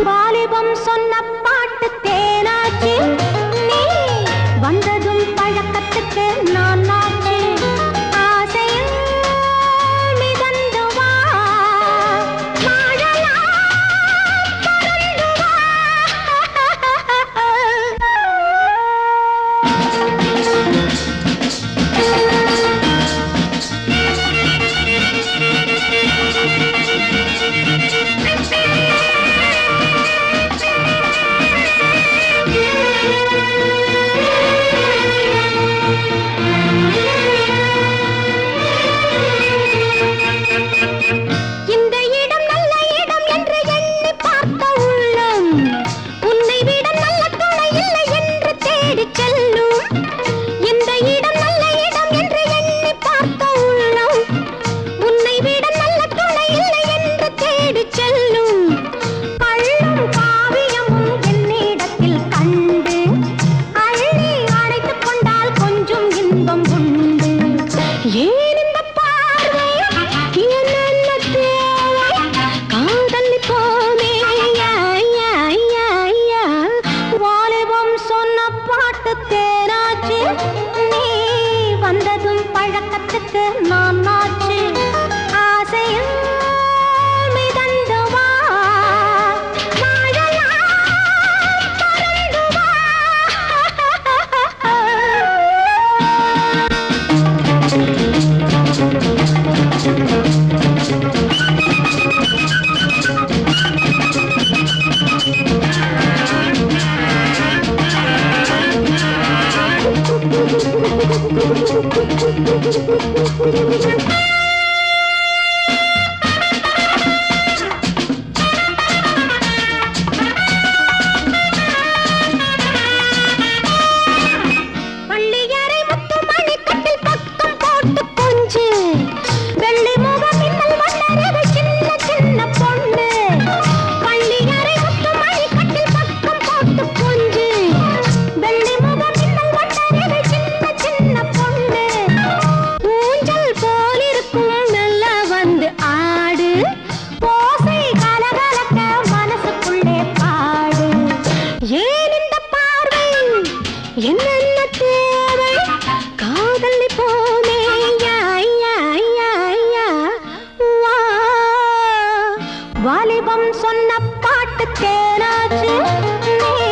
வாலிபம் சொன்ன பாட்டு தேனாச்சு, நீ வந்ததும் பழக்கத்துக்கு நான் நாச்சு. ஆசையில் மிதந்து வா, வாழலாம் பறந்து வா. இந்த இடம் நல்ல இடம் என்று எண்ணி பார்த்த உள்ளம் உன்னை விட நல்ல துணை இல்லை என்று தேடி செல்லும். இந்த இடம் நல்ல இடம் என்று எண்ணி பார்த்த உள்ளம் உன்னை விட நல்ல துணை இல்லை என்று தேடி செல்லும். பள்ளும் காவியமும் என்னிடத்தில் கண்டு அள்ளி அணைத்துக் கொண்டால் கொஞ்சம் இன்பம் உண்டு. ஏன் இந்த பார்வை என்னென்ன தேவை காதலி போமே. வாலிபம் சொன்ன பாட்டு தேனாச்சு, நீ வந்ததும் பழக்கத்துக்கு நான் நாச்சு. ஆசையில் மிதந்து வா, வாழலாம் பறந்து வா. பள்ளியறை முத்துமணி கட்டில் பக்கம் போட்டு கொஞ்சு, வெள்ளி முகம் மின்னல் வண்ணரவு சின்ன சின்ன பொண்ணு. பள்ளியறை முத்துமணி கட்டில் பக்கம் போட்டு கொஞ்சு, வெள்ளி முகம் மின்னல் வண்ணரவு சின்ன சின்ன பொண்ணு. ஊஞ்சல் போலிருக்கும் மெல்ல வந்து ஆடு, போசை கலகலக்க மனசுக்குள்ளே பாடு. ஏன் இந்த பார்வை என்னென்ன தேவை காதலி போமே. வா, வாலிபம் சொன்ன பாட்டு தேனாச்சு, நீ